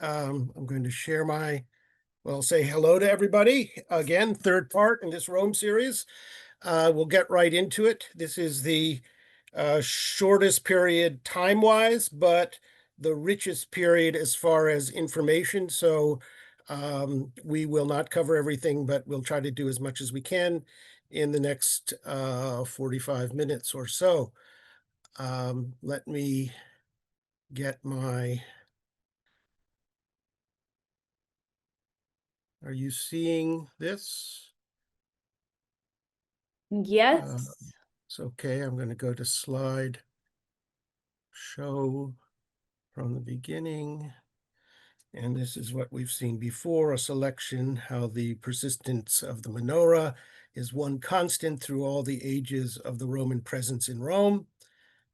I'm going to share say hello to everybody. Again, third part in this Rome series. We'll get right into it. This is the shortest period time-wise, but the richest period as far as information. So we will not cover everything, but we'll try to do as much as we can in the next 45 minutes or so. Let me get my... Are you seeing this? Yes. It's okay. I'm going to go to slide show from the beginning. And this is what we've seen before, a selection, how the persistence of the menorah is one constant through all the ages of the Roman presence in Rome.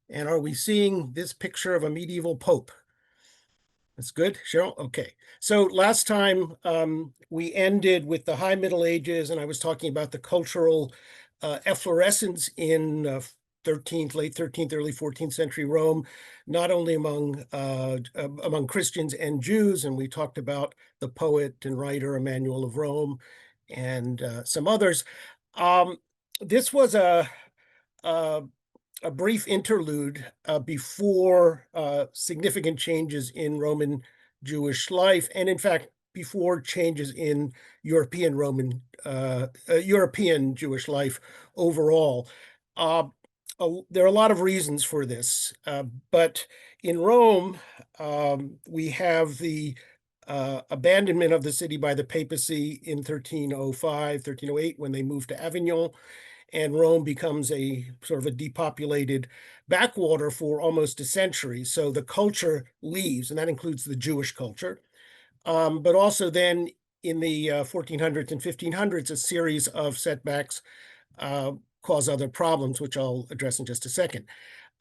And are we seeing this picture of a medieval pope? That's good, Cheryl? Okay. So last time we ended with the High Middle Ages, and I was talking about the cultural efflorescence in late 13th, early 14th century Rome, not only among Christians and Jews, and we talked about the poet and writer Emmanuel of Rome and some others. This was a brief interlude before significant changes in Roman Jewish life, and in fact, before changes in European Jewish life overall. There are a lot of reasons for this, but in Rome, we have the abandonment of the city by the papacy in 1305, 1308, when they moved to Avignon, and Rome becomes a sort of a depopulated backwater for almost a century. So the culture leaves, and that includes the Jewish culture. But also then in the 1400s and 1500s, a series of setbacks cause other problems, which I'll address in just a second.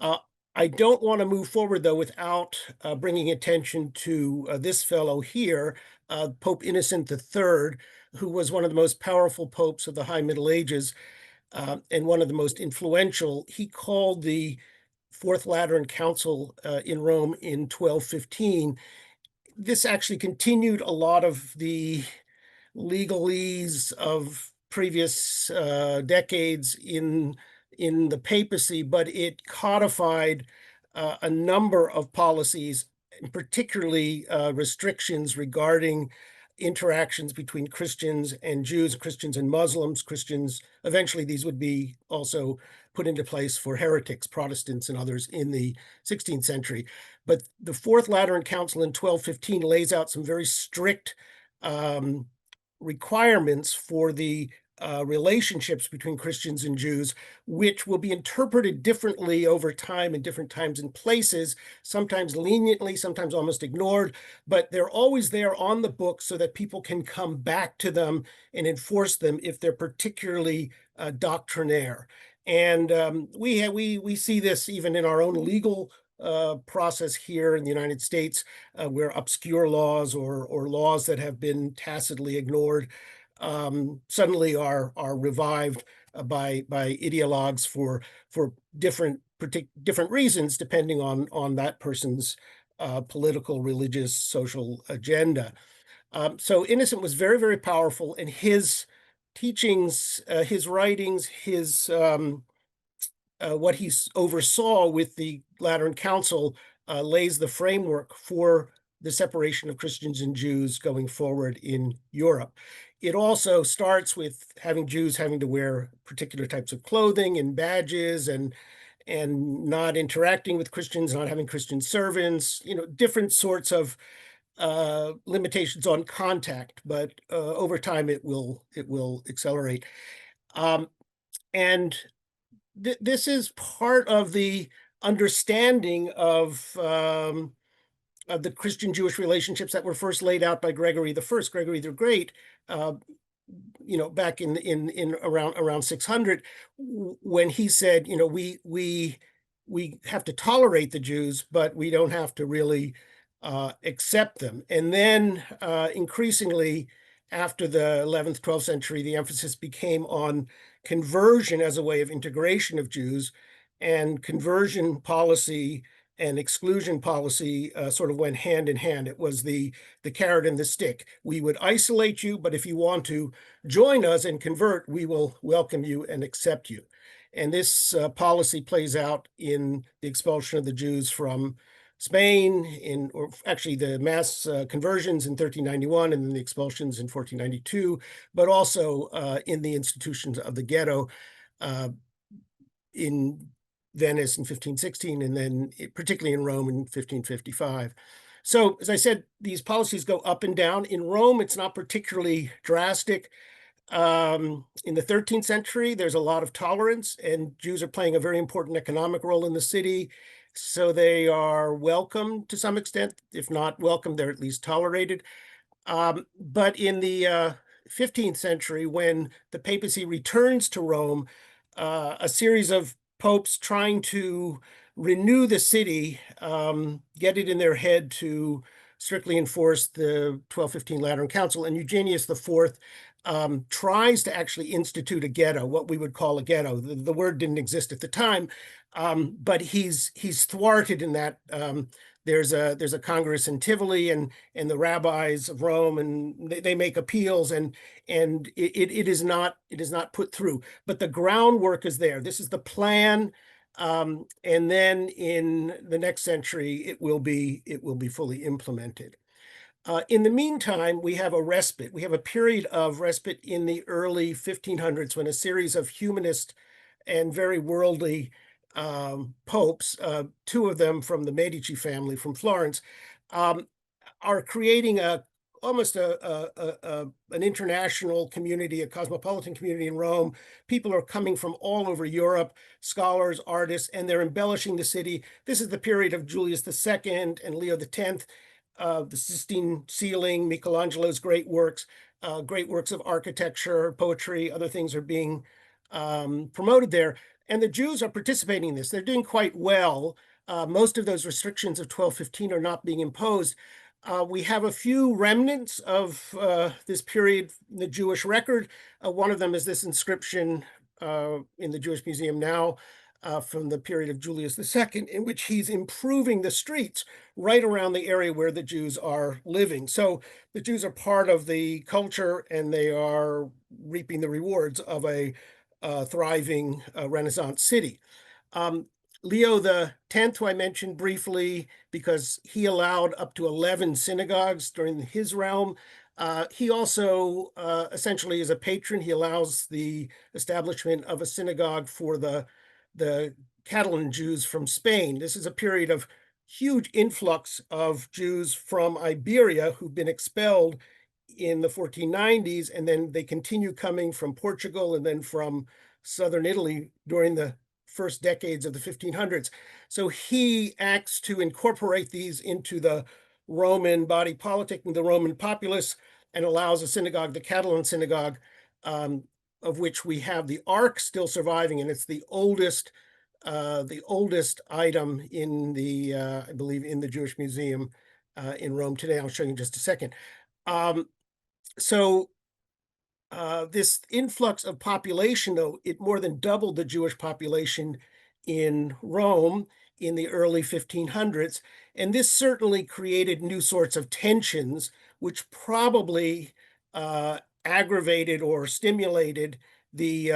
I don't want to move forward, though, without bringing attention to this fellow here, Pope Innocent III, who was one of the most powerful popes of the High Middle Ages, and one of the most influential. He called the Fourth Lateran Council in Rome in 1215. This actually continued a lot of the legalese of previous decades in the papacy, but it codified a number of policies, particularly restrictions regarding interactions between Christians and Jews, Christians and Muslims, Christians. Eventually, these would be also put into place for heretics, Protestants, and others in the 16th century. But the Fourth Lateran Council in 1215 lays out some very strict requirements for the relationships between Christians and Jews, which will be interpreted differently over time in different times and places, sometimes leniently, sometimes almost ignored, but they're always there on the book so that people can come back to them and enforce them if they're particularly doctrinaire. And we see this even in our own legal process here in the United States, where obscure laws or laws that have been tacitly ignored suddenly are revived by ideologues for different reasons, depending on that person's political, religious, social agenda. So Innocent was very, very powerful, and his teachings, his writings, his what he oversaw with the Lateran Council lays the framework for the separation of Christians and Jews going forward in Europe. It also starts with having Jews having to wear particular types of clothing and badges, and not interacting with Christians, not having Christian servants, different sorts of limitations on contact, but over time it will accelerate. And this is part of the understanding of the Christian-Jewish relationships that were first laid out by Gregory the Great, back in around 600, when he said, we have to tolerate the Jews, but we don't have to really accept them. And then increasingly, after the 11th, 12th century, the emphasis became on conversion as a way of integration of Jews, and conversion policy and exclusion policy sort of went hand in hand. It was the carrot and the stick. We would isolate you, but if you want to join us and convert, we will welcome you and accept you. And this policy plays out in the expulsion of the Jews from Spain, or actually the mass conversions in 1391 and then the expulsions in 1492, but also in the institutions of the ghetto in Venice in 1516, and then particularly in Rome in 1555. So, as I said, these policies go up and down. In Rome, it's not particularly drastic. In the 13th century, there's a lot of tolerance, and Jews are playing a very important economic role in the city. So they are welcome to some extent. If not welcome, they're at least tolerated. But in the 15th century, when the papacy returns to Rome, a series of popes trying to renew the city, get it in their head to strictly enforce the 1215 Lateran Council, and Eugenius IV tries to actually institute a ghetto, what we would call a ghetto. The word didn't exist at the time, but he's thwarted in that. There's a Congress in Tivoli, and the rabbis of Rome, and they make appeals, and it is not put through. But the groundwork is there. This is the plan, and then in the next century, it will be fully implemented. In the meantime, we have a respite. We have a period of respite in the early 1500s when a series of humanist and very worldly popes, two of them from the Medici family from Florence, are creating almost an international community, a cosmopolitan community in Rome. People are coming from all over Europe, scholars, artists, and they're embellishing the city. This is the period of Julius II and Leo X, the Sistine ceiling, Michelangelo's great works of architecture, poetry, other things are being promoted there. And the Jews are participating in this. They're doing quite well. Most of those restrictions of 1215 are not being imposed. We have a few remnants of this period in the Jewish record. One of them is this inscription in the Jewish Museum now from the period of Julius II, in which he's improving the streets right around the area where the Jews are living. So the Jews are part of the culture, and they are reaping the rewards of a thriving Renaissance city. Leo X, who I mentioned briefly, because he allowed up to 11 synagogues during his realm. He also essentially is a patron. He allows the establishment of a synagogue for the Catalan Jews from Spain. This is a period of huge influx of Jews from Iberia who've been expelled in the 1490s, and then they continue coming from Portugal and then from southern Italy during the first decades of the 1500s. So he acts to incorporate these into the Roman body politic and the Roman populace, and allows a synagogue, the Catalan synagogue, of which we have the ark still surviving, and it's the oldest item in the I believe in the Jewish Museum in Rome today. I'll show you in just a second. So this influx of population, though, it more than doubled the Jewish population in Rome in the early 1500s. And this certainly created new sorts of tensions, which probably aggravated or stimulated the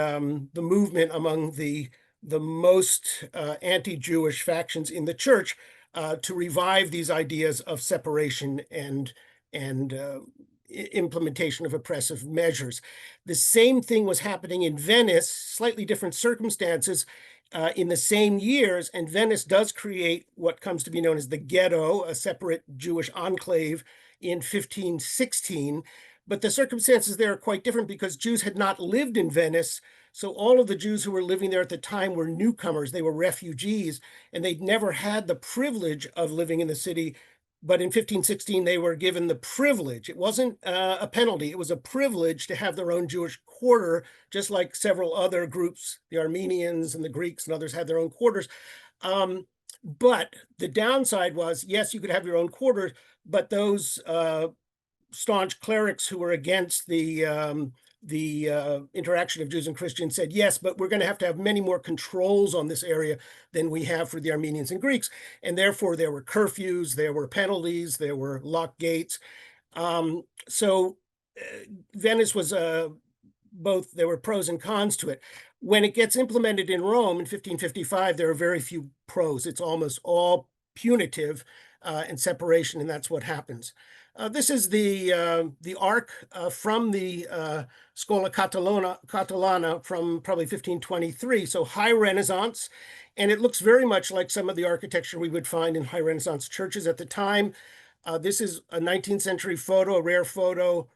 movement among the most anti-Jewish factions in the church to revive these ideas of separation and implementation of oppressive measures. The same thing was happening in Venice, slightly different circumstances in the same years, and Venice does create what comes to be known as the ghetto, a separate Jewish enclave in 1516. But the circumstances there are quite different because Jews had not lived in Venice. So all of the Jews who were living there at the time were newcomers. They were refugees, and they'd never had the privilege of living in the city. But in 1516, they were given the privilege. It wasn't a penalty. It was a privilege to have their own Jewish quarter, just like several other groups, the Armenians and the Greeks and others had their own quarters. But the downside was, yes, you could have your own quarters, but those staunch clerics who were against the interaction of Jews and Christians said, yes, but we're going to have many more controls on this area than we have for the Armenians and Greeks. And therefore, there were curfews, there were penalties, there were locked gates. So Venice was both, there were pros and cons to it. When it gets implemented in Rome in 1555, there are very few pros. It's almost all punitive and separation, and that's what happens. This is the arc from the Scuola Catalana from probably 1523, so high Renaissance, and it looks very much like some of the architecture we would find in high Renaissance churches at the time. This is a 19th century photo, a rare photo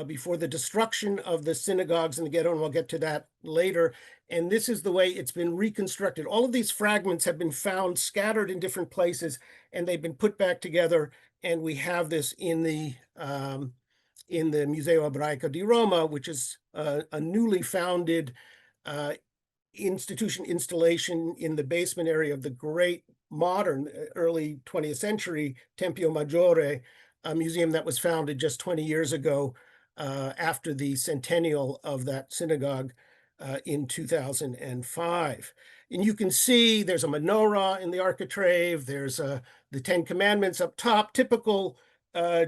before the destruction of the synagogues in the ghetto, and we'll get to that later. And this is the way it's been reconstructed. All of these fragments have been found scattered in different places, and they've been put back together. And we have this in the Museo Ebraico di Roma, which is a newly founded installation in the basement area of the great modern early 20th century Tempio Maggiore, a museum that was founded just 20 years ago after the centennial of that synagogue in 2005. And you can see there's a menorah in the architrave, there's the Ten Commandments up top, typical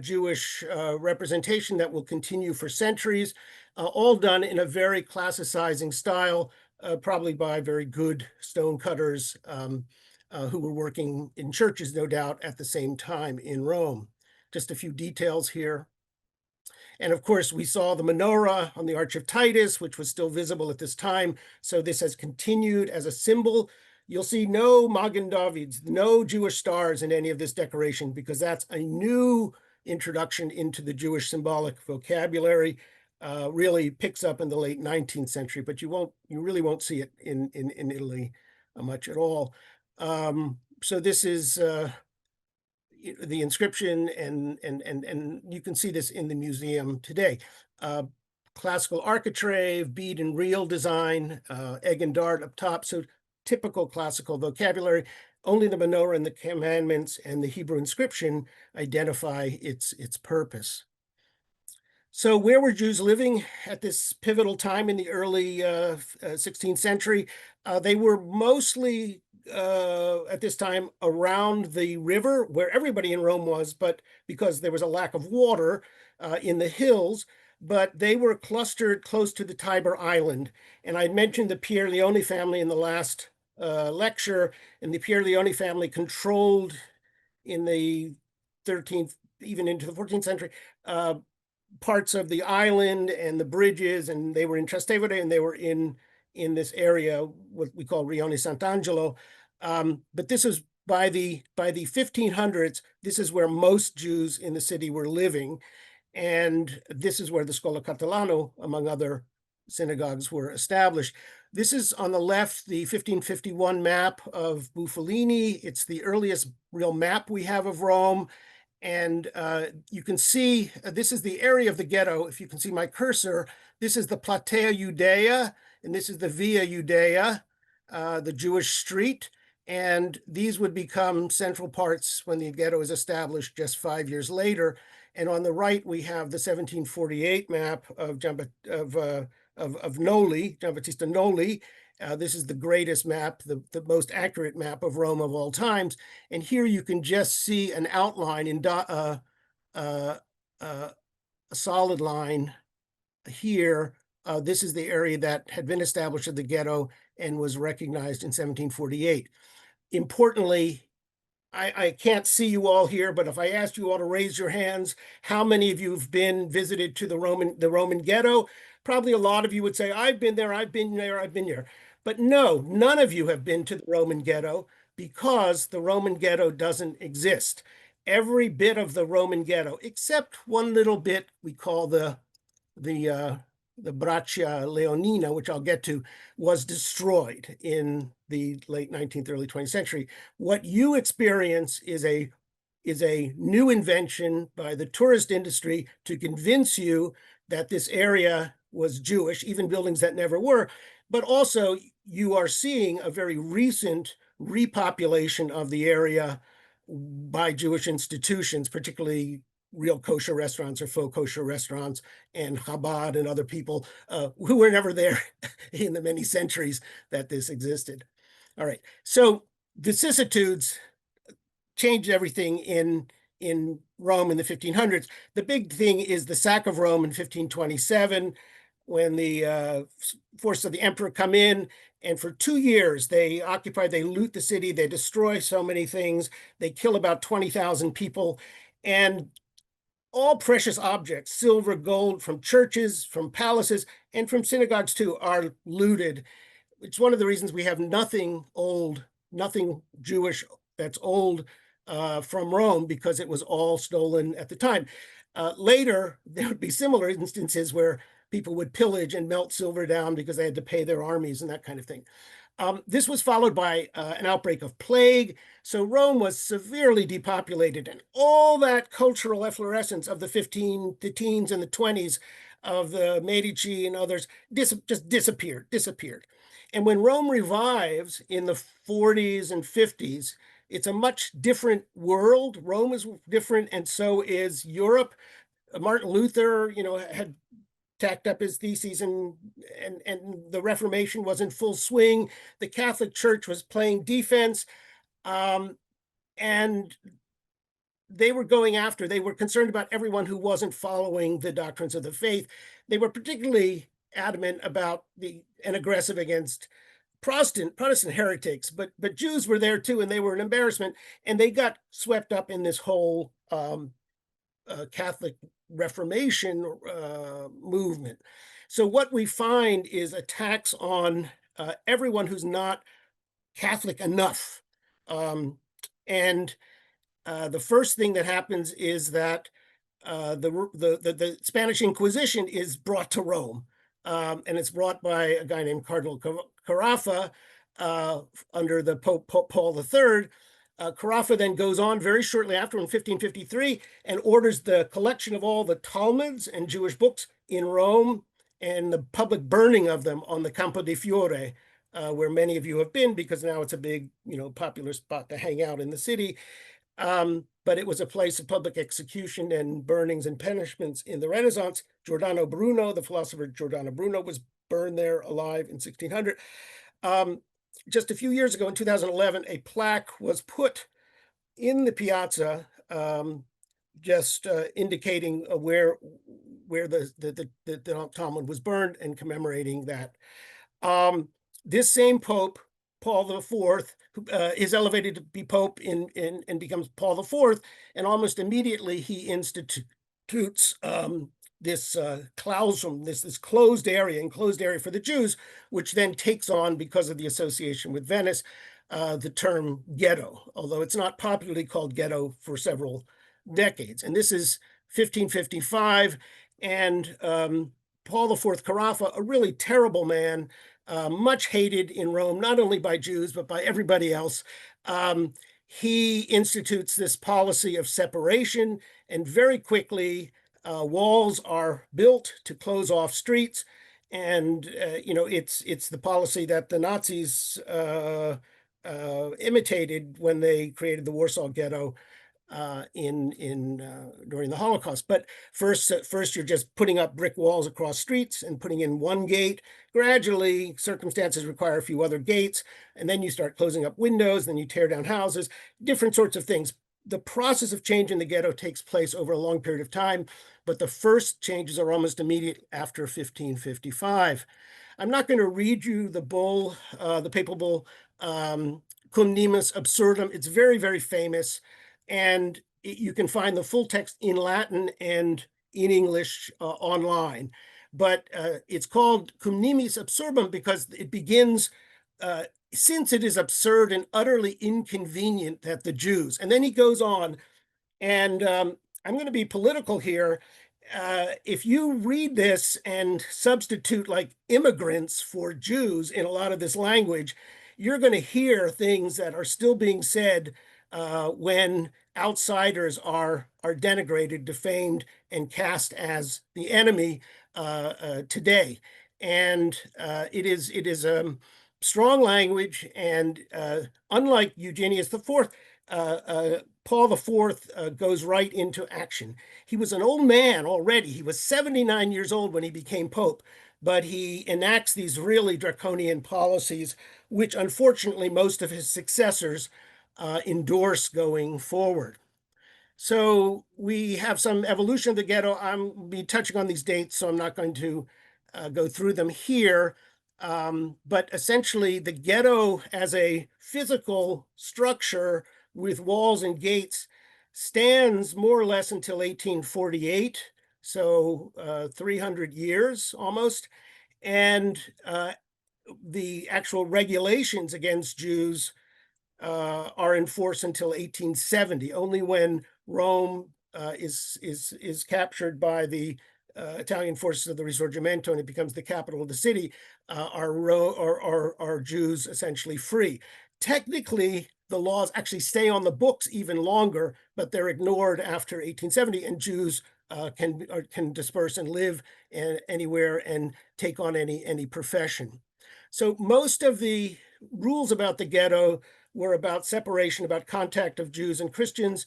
Jewish representation that will continue for centuries, all done in a very classicizing style, probably by very good stonecutters who were working in churches, no doubt, at the same time in Rome. Just a few details here. And of course, we saw the menorah on the Arch of Titus, which was still visible at this time. So this has continued as a symbol. You'll see no Magen Davids, no Jewish stars in any of this decoration, because that's a new introduction into the Jewish symbolic vocabulary. Really picks up in the late 19th century, but you really won't see it in Italy much at all. So this is the inscription, and you can see this in the museum today. Classical architrave, bead and reel design, egg and dart up top. So typical classical vocabulary. Only the menorah and the commandments and the Hebrew inscription identify its purpose. So where were Jews living at this pivotal time in the early 16th century? They were mostly at this time around the river, where everybody in Rome was, but because there was a lack of water in the hills, but they were clustered close to the Tiber Island. And I mentioned the Pier Leone family in the last lecture, and the Pier Leone family controlled in the 13th, even into the 14th century, parts of the island and the bridges, and they were in Trastevere, and they were in this area, what we call Rione Sant'Angelo. But this is by the 1500s, this is where most Jews in the city were living. And this is where the Scuola Catalano, among other synagogues, were established. This is on the left, the 1551 map of Bufalini. It's the earliest real map we have of Rome. And you can see, this is the area of the ghetto. If you can see my cursor, this is the Platea Judea, and this is the Via Judea, the Jewish street. And these would become central parts when the ghetto is established just 5 years later. And on the right, we have the 1748 map of Noli, Giambattista Noli. This is the greatest map, the most accurate map of Rome of all times. And here you can just see an outline in a solid line here. This is the area that had been established as the ghetto and was recognized in 1748. Importantly, I can't see you all here, but if I asked you all to raise your hands, how many of you have been visited to the Roman Ghetto? Probably a lot of you would say, I've been there, I've been there, I've been there. But no, none of you have been to the Roman Ghetto, because the Roman Ghetto doesn't exist. Every bit of the Roman Ghetto, except one little bit we call the Braccia Leonina, which I'll get to, was destroyed in the late 19th, early 20th century. What you experience is a new invention by the tourist industry to convince you that this area was Jewish, even buildings that never were. But also, you are seeing a very recent repopulation of the area by Jewish institutions, particularly real kosher restaurants or faux kosher restaurants, and Chabad and other people who were never there in the many centuries that this existed. All right, so vicissitudes changed everything in Rome in the 1500s. The big thing is the sack of Rome in 1527, when the forces of the emperor come in, and for 2 years they occupy, they loot the city, they destroy so many things, they kill about 20,000 people, and all precious objects, silver, gold, from churches, from palaces, and from synagogues too, are looted. It's one of the reasons we have nothing old, nothing Jewish that's old from Rome, because it was all stolen at the time. Later, there would be similar instances where people would pillage and melt silver down because they had to pay their armies and that kind of thing. This was followed by an outbreak of plague. So Rome was severely depopulated, and all that cultural efflorescence of the teens and the 20s of the Medici and others just disappeared. And when Rome revives in the 40s and 50s, it's a much different world. Rome is different, and so is Europe. Martin Luther, had tacked up his theses, and the Reformation was in full swing. The Catholic Church was playing defense, and they were concerned about everyone who wasn't following the doctrines of the faith. They were particularly adamant about and aggressive against Protestant heretics, but Jews were there too, and they were an embarrassment, and they got swept up in this whole Catholic Reformation movement. So what we find is attacks on everyone who's not Catholic enough. And the first thing that happens is that the Spanish Inquisition is brought to Rome, and it's brought by a guy named Cardinal Carafa under the Pope Paul III. Carafa then goes on very shortly after, in 1553, and orders the collection of all the Talmuds and Jewish books in Rome, and the public burning of them on the Campo di Fiore, where many of you have been, because now it's a big, popular spot to hang out in the city. But it was a place of public execution and burnings and punishments in the Renaissance. Giordano Bruno, the philosopher Giordano Bruno, was burned there alive in 1600. Just a few years ago, in 2011, a plaque was put in the piazza, just indicating where the Talmud was burned, and commemorating that. This same Pope, Paul IV, is elevated to be Pope and becomes Paul IV, and almost immediately he institutes this clausum, this closed area for the Jews, which then takes on, because of the association with Venice, the term ghetto, although it's not popularly called ghetto for several decades. And this is 1555, and Paul IV Carafa, a really terrible man, much hated in Rome, not only by Jews, but by everybody else. He institutes this policy of separation, and very quickly walls are built to close off streets. And, it's the policy that the Nazis imitated when they created the Warsaw Ghetto during the Holocaust. But first you're just putting up brick walls across streets and putting in one gate. Gradually, circumstances require a few other gates, and then you start closing up windows, then you tear down houses, different sorts of things. The process of change in the ghetto takes place over a long period of time, but the first changes are almost immediate after 1555. I'm not going to read you the bull, the papal bull, Cum Nimis Absurdum. It's very, very famous, and you can find the full text in Latin and in English online. But it's called Cum Nimis Absurdum because it begins, since it is absurd and utterly inconvenient that the Jews, and then he goes on, and I'm going to be political here. If you read this and substitute like immigrants for Jews in a lot of this language, you're going to hear things that are still being said when outsiders are denigrated, defamed, and cast as the enemy today. And it is strong language, and unlike Eugenius IV, Paul IV goes right into action. He was an old man already. He was 79 years old when he became Pope, but he enacts these really draconian policies, which unfortunately most of his successors endorse going forward. So we have some evolution of the ghetto. I'm be touching on these dates, so I'm not going to go through them here. But essentially, the ghetto as a physical structure with walls and gates stands more or less until 1848, so 300 years almost. And the actual regulations against Jews are in force until 1870. Only when Rome is captured by the Italian forces of the Risorgimento and it becomes the capital of the city, are Jews essentially free. Technically, the laws actually stay on the books even longer, but they're ignored after 1870, and Jews can disperse and live anywhere and take on any profession. So most of the rules about the ghetto were about separation, about contact of Jews and Christians.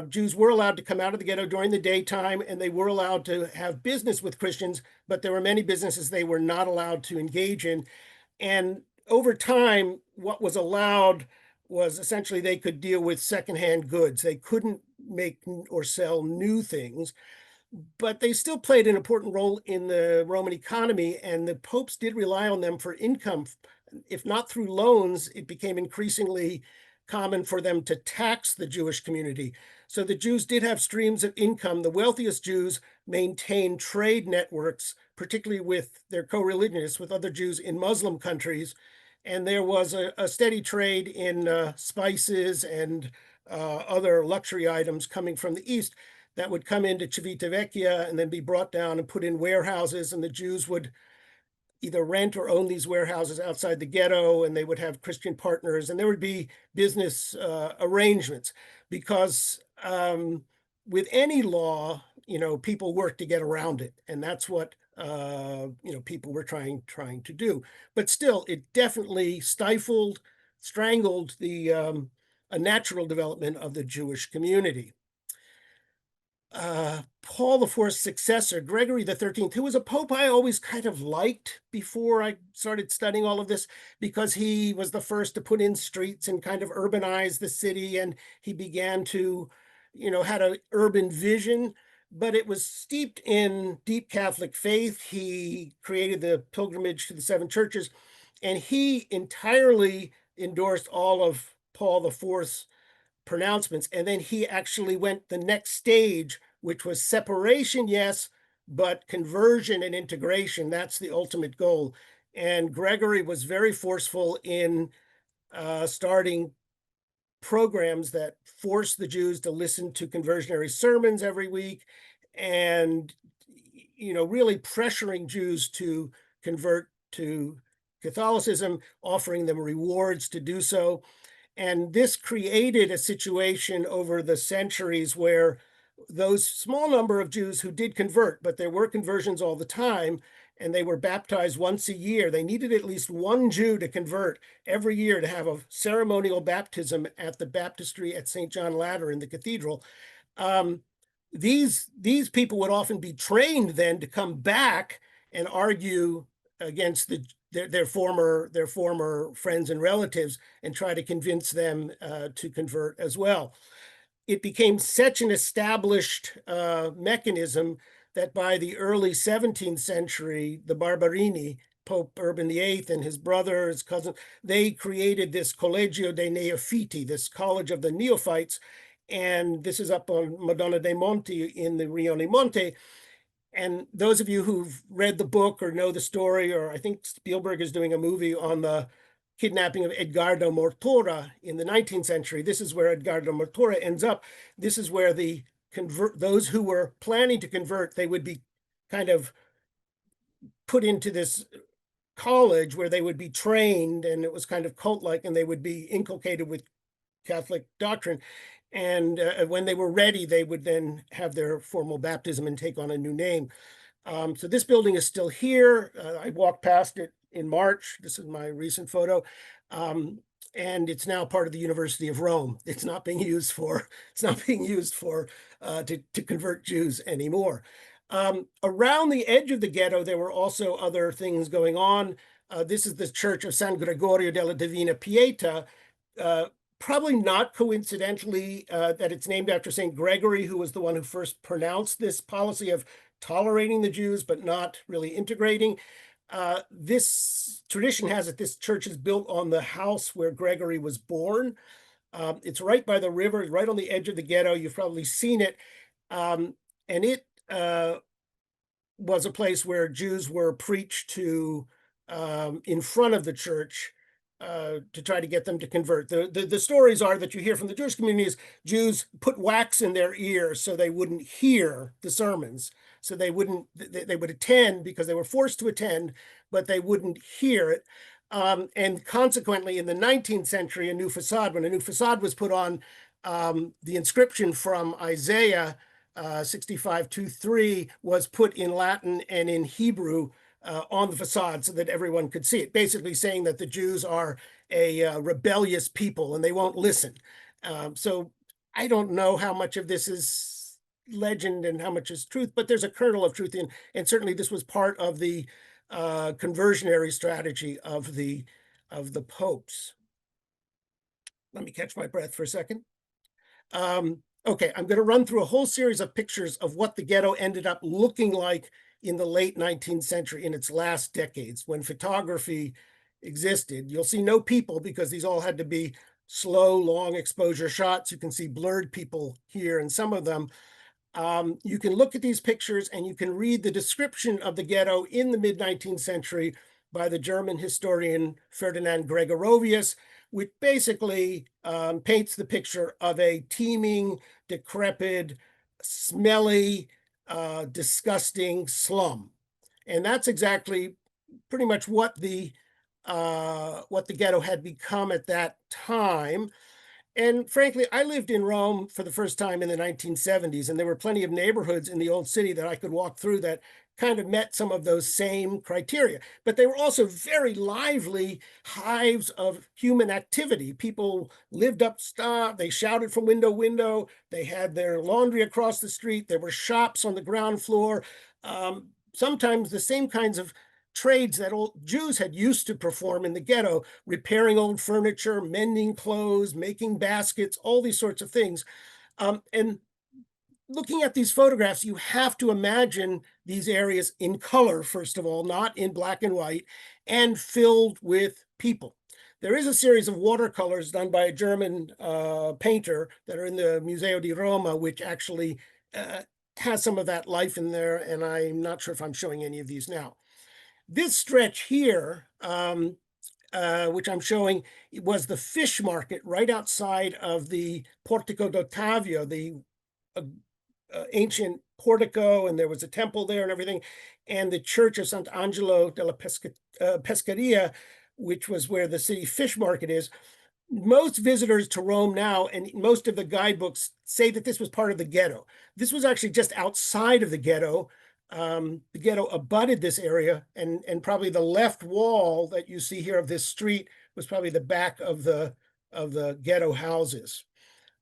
Jews were allowed to come out of the ghetto during the daytime, and they were allowed to have business with Christians, but there were many businesses they were not allowed to engage in. And over time, what was allowed was essentially they could deal with secondhand goods. They couldn't make or sell new things, but they still played an important role in the Roman economy, and the popes did rely on them for income. If not through loans, it became increasingly common for them to tax the Jewish community. So the Jews did have streams of income. The wealthiest Jews maintained trade networks, particularly with their co-religionists, with other Jews in Muslim countries. And there was a steady trade in spices and other luxury items coming from the East that would come into Civitavecchia and then be brought down and put in warehouses, and the Jews would either rent or own these warehouses outside the ghetto, and they would have Christian partners, and there would be business arrangements because with any law, people work to get around it, and that's what people were trying to do. But still, it definitely strangled the a natural development of the Jewish community. Paul IV's successor, Gregory XIII, who was a pope I always kind of liked before I started studying all of this, because he was the first to put in streets and kind of urbanize the city, and he began to, had an urban vision, but it was steeped in deep Catholic faith. He created the pilgrimage to the seven churches, and he entirely endorsed all of Paul IV's pronouncements. And then he actually went the next stage, which was separation, yes, but conversion and integration. That's the ultimate goal. And Gregory was very forceful in starting programs that forced the Jews to listen to conversionary sermons every week, and really pressuring Jews to convert to Catholicism, offering them rewards to do so. And this created a situation over the centuries where those small number of Jews who did convert, but there were conversions all the time, and they were baptized once a year. They needed at least one Jew to convert every year to have a ceremonial baptism at the baptistry at St. John Latter in the cathedral. These people would often be trained then to come back and argue against their former friends and relatives and try to convince them to convert as well. It became such an established mechanism that by the early 17th century, the Barberini, Pope Urban VIII and his brother, his cousin, they created this Collegio dei Neofiti, this College of the Neophytes. And this is up on Madonna dei Monti in the Rione Monte. And those of you who've read the book or know the story, or I think Spielberg is doing a movie on the kidnapping of Edgardo Mortora in the 19th century. This is where Edgardo Mortora ends up. This is where those who were planning to convert, they would be kind of put into this college where they would be trained, and it was kind of cult-like, and they would be inculcated with Catholic doctrine. And when they were ready, they would then have their formal baptism and take on a new name. So this building is still here. I walked past it in March. This is my recent photo. and it's now part of the University of Rome. It's not being used for to convert Jews anymore. Around the edge of the ghetto, there were also other things going on. This is the Church of San Gregorio della Divina Pieta. Uh, Probably not coincidentally that it's named after St. Gregory, who was the one who first pronounced this policy of tolerating the Jews but not really integrating. This tradition has it this church is built on the house where Gregory was born. It's right by the river, right on the edge of the ghetto. You've probably seen it. And it was a place where Jews were preached to in front of the church to try to get them to convert. The stories are that you hear from the Jewish communities, Jews put wax in their ears so they wouldn't hear the sermons. So they would attend because they were forced to attend, but they wouldn't hear it. And consequently, in the 19th century, when a new facade was put on, the inscription from Isaiah 65:2-3 was put in Latin and in Hebrew on the facade so that everyone could see it, basically saying that the Jews are a rebellious people and they won't listen. So I don't know how much of this is legend and how much is truth, but there's a kernel of truth in, and certainly this was part of the conversionary strategy of the popes. Let me catch my breath for a second. Okay, I'm going to run through a whole series of pictures of what the ghetto ended up looking like in the late 19th century, in its last decades, when photography existed. You'll see no people because these all had to be slow, long exposure shots. You can see blurred people here in some of them. You can look at these pictures and you can read the description of the ghetto in the mid-19th century by the German historian Ferdinand Gregorovius, which basically paints the picture of a teeming, decrepit, smelly, disgusting slum. And that's exactly pretty much what the ghetto had become at that time. And frankly, I lived in Rome for the first time in the 1970s, and there were plenty of neighborhoods in the old city that I could walk through that kind of met some of those same criteria. But they were also very lively hives of human activity. People lived up stuff, they shouted from window to window, they had their laundry across the street, there were shops on the ground floor. Sometimes the same kinds of trades that old Jews had used to perform in the ghetto, repairing old furniture, mending clothes, making baskets, all these sorts of things. And looking at these photographs, you have to imagine these areas in color, first of all, not in black and white, and filled with people. There is a series of watercolors done by a German painter that are in the Museo di Roma, which actually has some of that life in there, and I'm not sure if I'm showing any of these now. This stretch here, which I'm showing, was the fish market right outside of the Portico d'Ottavio, the ancient portico, and there was a temple there and everything, and the Church of Sant'Angelo della Pescaria, which was where the city fish market is. Most visitors to Rome now, and most of the guidebooks, say that this was part of the ghetto. This was actually just outside of the ghetto. The ghetto abutted this area, and probably the left wall that you see here of this street was probably the back of the ghetto houses.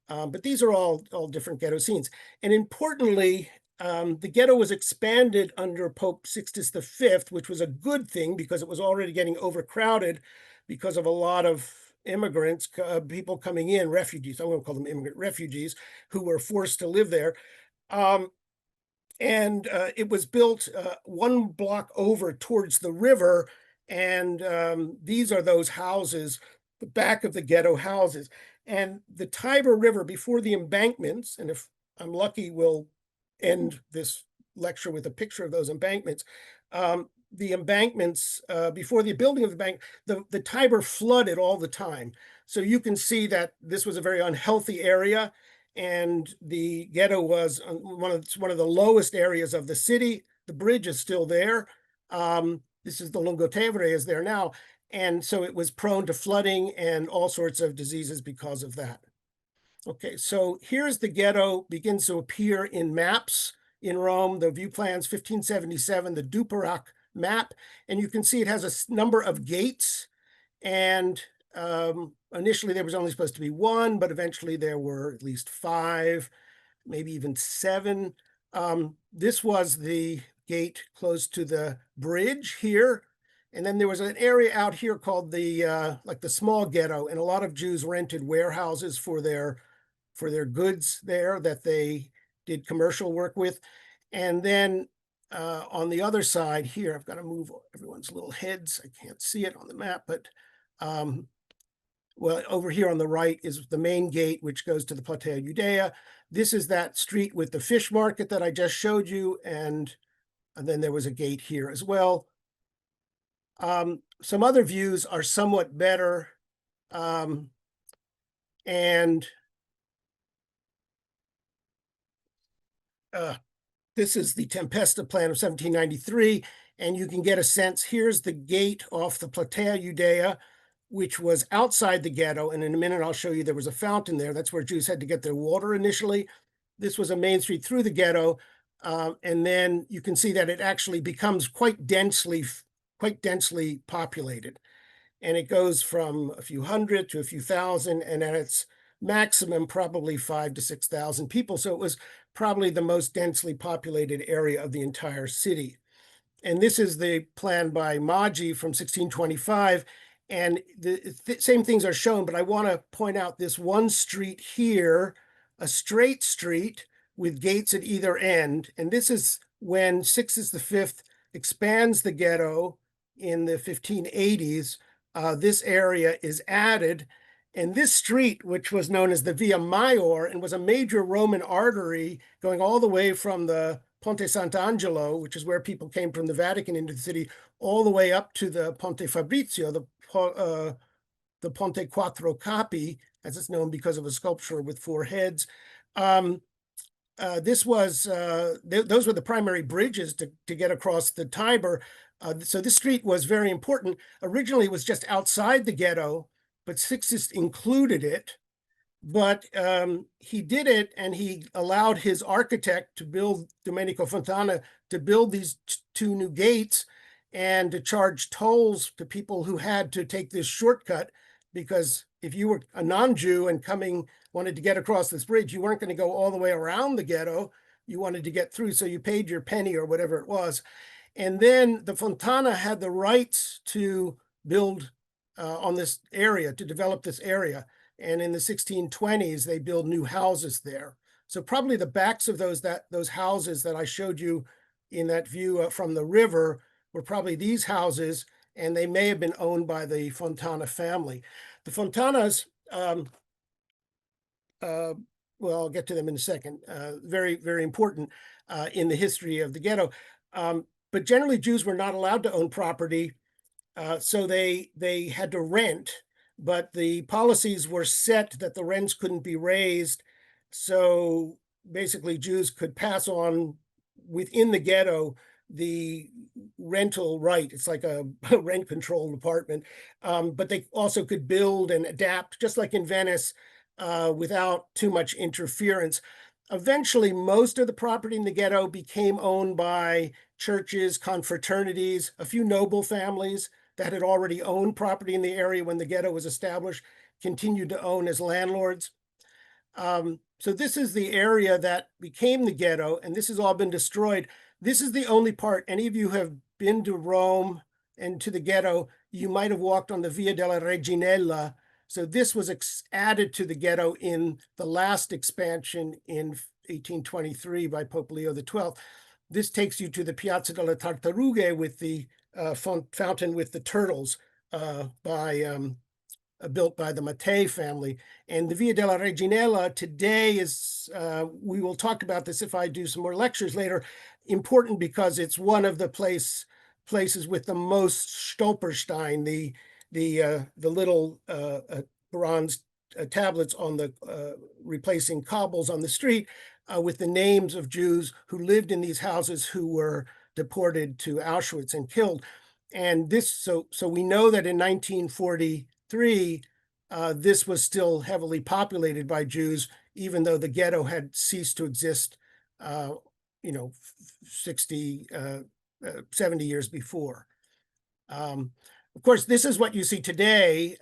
But these are all different ghetto scenes. And importantly, the ghetto was expanded under Pope Sixtus V, which was a good thing because it was already getting overcrowded because of a lot of immigrants, people coming in, refugees. I won't call them immigrant refugees, who were forced to live there. And it was built one block over towards the river. And these are those houses, the back of the ghetto houses. And the Tiber River, before the embankments, and if I'm lucky, we'll end this lecture with a picture of those embankments. The embankments, before the building of the bank, the Tiber flooded all the time. So you can see that this was a very unhealthy area, and the ghetto was one of the lowest areas of the city. The bridge is still there. This is the Lungotevere is there now. And so it was prone to flooding and all sorts of diseases because of that. Okay, so here's the ghetto begins to appear in maps in Rome, the view plans 1577, the Duperac map, and you can see it has a number of gates, and Initially, there was only supposed to be one, but eventually there were at least five, maybe even seven. This was the gate close to the bridge here. And then there was an area out here called the like the small ghetto, and a lot of Jews rented warehouses for their goods there that they did commercial work with. And then on the other side here, I've got to move everyone's little heads. I can't see it on the map, but well, over here on the right is the main gate, which goes to the Platea Judea. This is that street with the fish market that I just showed you, and then there was a gate here as well. Some other views are somewhat better, and this is the Tempesta plan of 1793, and you can get a sense. Here's the gate off the Platea Judea, which was outside the ghetto. And in a minute, I'll show you there was a fountain there. That's where Jews had to get their water initially. This was a main street through the ghetto. And then you can see that it actually becomes quite densely populated. And it goes from a few hundred to a few thousand, and at its maximum, probably 5,000 to 6,000 people. So it was probably the most densely populated area of the entire city. And this is the plan by Maggi from 1625. And the same things are shown, but I want to point out this one street here, a straight street with gates at either end. And this is when Sixtus V expands the ghetto in the 1580s. This area is added. And this street, which was known as the Via Maior and was a major Roman artery going all the way from the Ponte Sant'Angelo, which is where people came from the Vatican into the city, all the way up to the Ponte Fabrizio, the Ponte Quattro Capi, as it's known because of a sculpture with four heads. Those were the primary bridges to get across the Tiber. So this street was very important. Originally, it was just outside the ghetto, but Sixtus included it. But he did it, and he allowed his architect to build, Domenico Fontana, to build these two new gates and to charge tolls to people who had to take this shortcut, because if you were a non-Jew and wanted to get across this bridge, you weren't going to go all the way around the ghetto. You wanted to get through, so you paid your penny or whatever it was. And then the Fontana had the rights to build on this area, to develop this area. And in the 1620s, they build new houses there. So probably the backs of those houses that I showed you in that view from the river were probably these houses, and they may have been owned by the Fontana family. The Fontanas, well, I'll get to them in a second, very, very important in the history of the ghetto. But generally, Jews were not allowed to own property, so they had to rent. But the policies were set that the rents couldn't be raised. So basically, Jews could pass on within the ghetto the rental right. It's like a rent control department. But they also could build and adapt, just like in Venice, without too much interference. Eventually, most of the property in the ghetto became owned by churches, confraternities, a few noble families that had already owned property in the area when the ghetto was established, continued to own as landlords. So this is the area that became the ghetto, and this has all been destroyed. This is the only part. Any of you have been to Rome and to the ghetto, you might have walked on the Via della Reginella. So this was added to the ghetto in the last expansion in 1823 by Pope Leo XII. This takes you to the Piazza delle Tartarughe with the fountain with the turtles built by the Mattei family. And the Via della Reginella today is, we will talk about this if I do some more lectures later, important because it's one of the places with the most Stolperstein, the little bronze tablets on the replacing cobbles on the street with the names of Jews who lived in these houses who were deported to Auschwitz and killed. And this, so we know that in 1943, this was still heavily populated by Jews, even though the ghetto had ceased to exist, 60, 70 years before. Of course, this is what you see today.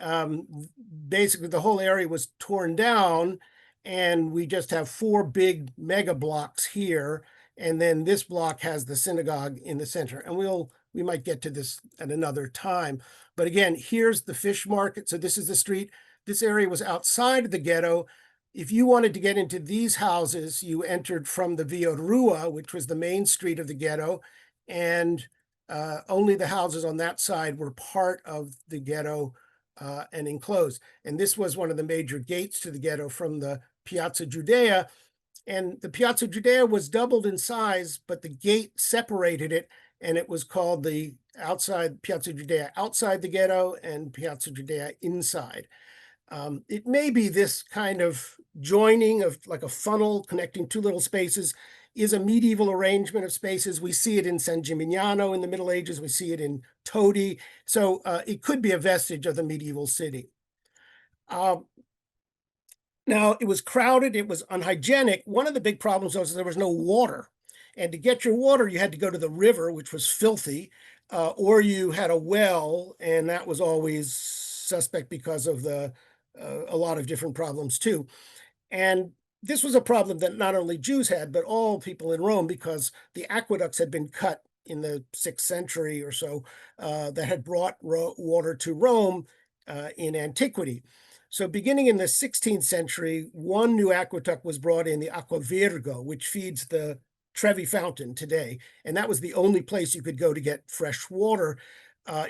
Basically, the whole area was torn down, and we just have four big mega blocks here. And then this block has the synagogue in the center. And we might get to this at another time. But again, here's the fish market. So this is the street. This area was outside of the ghetto. If you wanted to get into these houses, you entered from the Via Rua, which was the main street of the ghetto. And only the houses on that side were part of the ghetto and enclosed. And this was one of the major gates to the ghetto from the Piazza Judea. And the Piazza Judea was doubled in size, but the gate separated it, and it was called the outside Piazza Judea outside the ghetto and Piazza Judea inside. It may be this kind of joining of like a funnel connecting two little spaces is a medieval arrangement of spaces. We see it in San Gimignano in the Middle Ages. We see it in Todi. So it could be a vestige of the medieval city. Now, it was crowded. It was unhygienic. One of the big problems was there was no water. And to get your water, you had to go to the river, which was filthy, or you had a well, and that was always suspect because of a lot of different problems too. And this was a problem that not only Jews had, but all people in Rome, because the aqueducts had been cut in the 6th century or so that had brought water to Rome in antiquity. So beginning in the 16th century, one new aqueduct was brought in, the Acqua Virgo, which feeds the Trevi Fountain today. And that was the only place you could go to get fresh water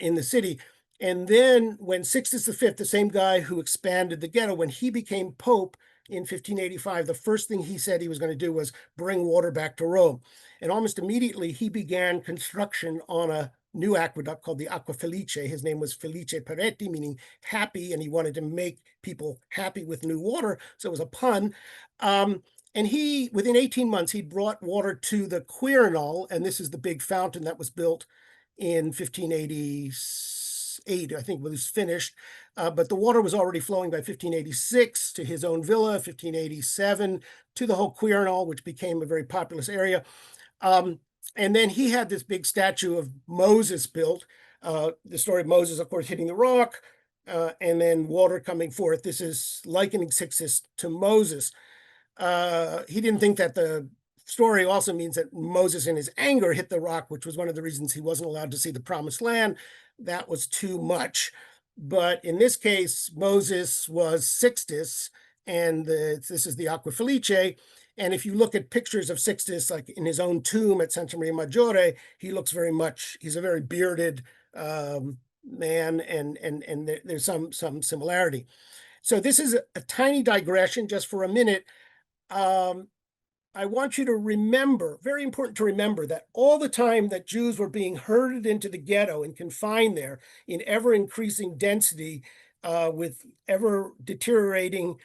in the city. And then when Sixtus V, the same guy who expanded the ghetto, when he became Pope in 1585, the first thing he said he was going to do was bring water back to Rome. And almost immediately, he began construction on a new aqueduct called the Acqua Felice. His name was Felice Peretti, meaning happy, and he wanted to make people happy with new water. So it was a pun. And he, within 18 months, he brought water to the Quirinal, and this is the big fountain that was built in 1588, I think it was finished. But the water was already flowing by 1586 to his own villa, 1587 to the whole Quirinal, which became a very populous area. And then he had this big statue of Moses built. The story of Moses, of course, hitting the rock, and then water coming forth. This is likening Sixtus to Moses. He didn't think that the story also means that Moses in his anger hit the rock, which was one of the reasons he wasn't allowed to see the promised land. That was too much. But in this case, Moses was Sixtus, and this is the Acqua Felice. And if you look at pictures of Sixtus, like in his own tomb at Santa Maria Maggiore, he looks very much, he's a very bearded man, and there's some similarity. So this is a tiny digression just for a minute. I want you to remember, very important to remember, that all the time that Jews were being herded into the ghetto and confined there in ever increasing density with ever deteriorating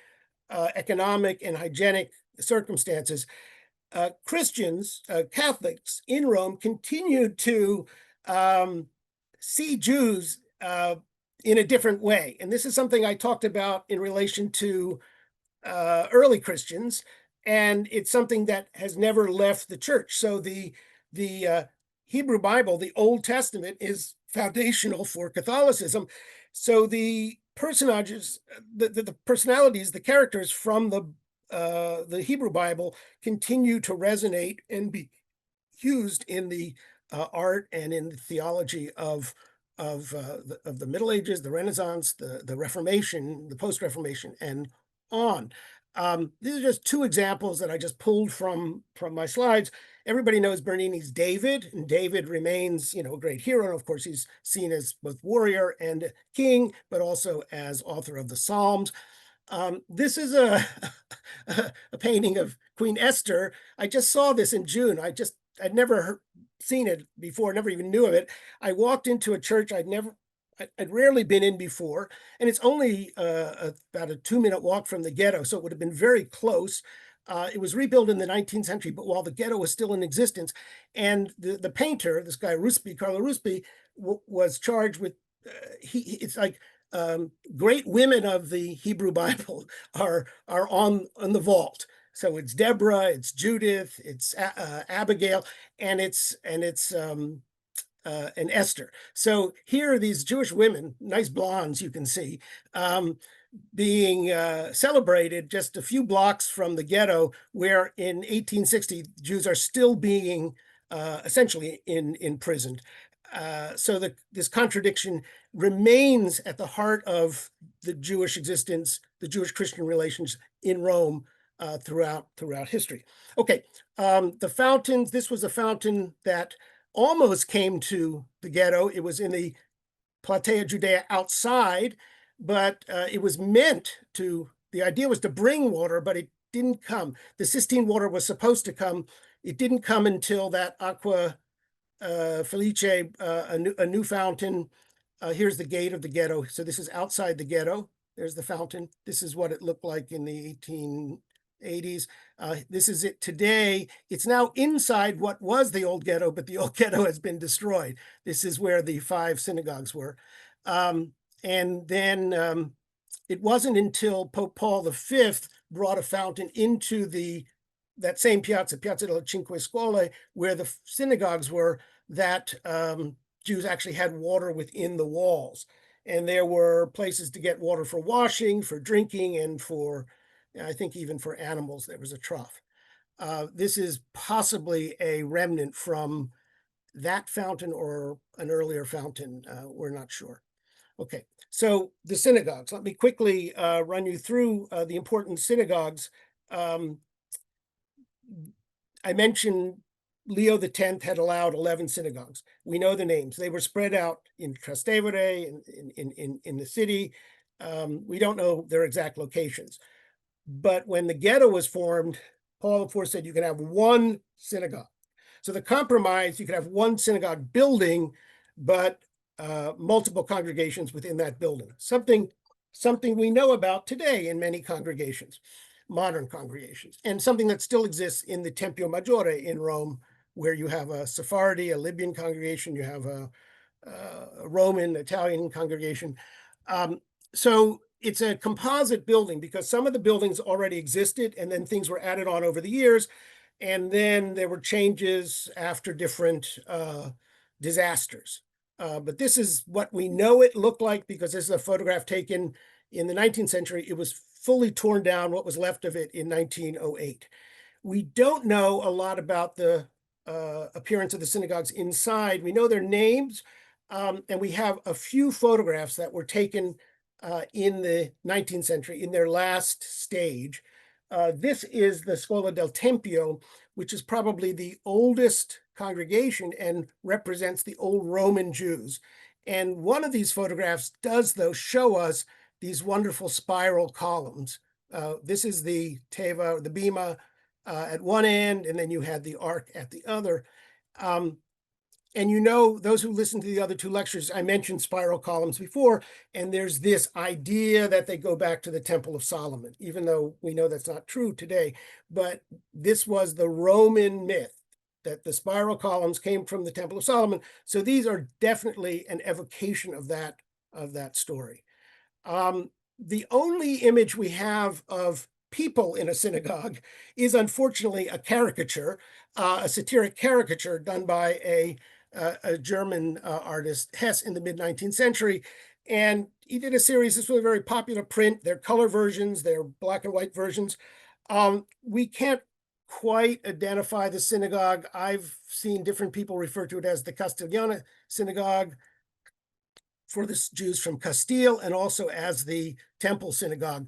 economic and hygienic circumstances, Christians, Catholics in Rome continued to see Jews in a different way. And this is something I talked about in relation to early Christians, and it's something that has never left the church. So the Hebrew Bible, the Old Testament, is foundational for Catholicism. So the personages, the personalities, the characters from the Hebrew Bible continue to resonate and be used in the art and in the theology of the Middle Ages, the Renaissance, the Reformation, the Post-Reformation, and on. These are just two examples that I just pulled from my slides. Everybody knows Bernini's David, and David remains, a great hero. And of course, he's seen as both warrior and king, but also as author of the Psalms. This is a painting of Queen Esther. I just saw this in June. I'd never seen it before, never even knew of it. I walked into a church I'd rarely been in before, and it's only about a 2-minute walk from the ghetto, so it would have been very close. It was rebuilt in the 19th century, but while the ghetto was still in existence, and the painter, this guy Carlo Ruspi, was charged with. It's like great women of the Hebrew Bible are on the vault. So it's Deborah, it's Judith, it's Abigail, and it's and Esther. So here are these Jewish women, nice blondes you can see, being celebrated just a few blocks from the ghetto, where in 1860 Jews are still being essentially imprisoned. So this contradiction remains at the heart of the Jewish existence, the Jewish-Christian relations in Rome throughout history. Okay, the fountains. This was a fountain that almost came to the ghetto. It was in the Platea Judea outside, but it was meant to. The idea was to bring water, but it didn't come. The Sistine water was supposed to come. It didn't come until that Aqua Felice, a new fountain. Here's the gate of the ghetto. So this is outside the ghetto. There's the fountain. This is what it looked like in the 1880s. This is it today. It's now inside what was the old ghetto, but the old ghetto has been destroyed. This is where the 5 synagogues were. And then it wasn't until Pope Paul V brought a fountain into that same piazza, Piazza delle Cinque Scuole, where the synagogues were, that Jews actually had water within the walls. And there were places to get water for washing, for drinking, and for, I think, even for animals. There was a trough. This is possibly a remnant from that fountain or an earlier fountain. We're not sure. Okay, so the synagogues. Let me quickly run you through the important synagogues. I mentioned Leo X had allowed 11 synagogues. We know the names. They were spread out in Trastevere, in the city. We don't know their exact locations. But when the ghetto was formed, Paul IV said you can have one synagogue. So the compromise, you could have one synagogue building, but multiple congregations within that building. Something we know about today in many congregations, modern congregations, and something that still exists in the Tempio Maggiore in Rome, where you have a Sephardi, a Libyan congregation, you have a Roman, Italian congregation. So it's a composite building because some of the buildings already existed and then things were added on over the years. And then there were changes after different disasters. But this is what we know it looked like because this is a photograph taken in the 19th century. It was fully torn down, what was left of it, in 1908. We don't know a lot about the appearance of the synagogues inside. We know their names, and we have a few photographs that were taken in the 19th century in their last stage. This is the Scuola del Tempio, which is probably the oldest congregation and represents the old Roman Jews. And one of these photographs does, though, show us these wonderful spiral columns. This is the Teva, the Bima at one end, and then you had the ark at the other. And you know, those who listened to the other 2 lectures, I mentioned spiral columns before, and there's this idea that they go back to the Temple of Solomon, even though we know that's not true today. But this was the Roman myth, that the spiral columns came from the Temple of Solomon. So these are definitely an evocation of that story. The only image we have of people in a synagogue is unfortunately a caricature, a satiric caricature done by a German artist, Hess, in the mid-19th century. And he did a series. This was a very popular print. They're color versions, they're black and white versions. We can't quite identify the synagogue. I've seen different people refer to it as the Castiglione synagogue for the Jews from Castile, and also as the Temple synagogue.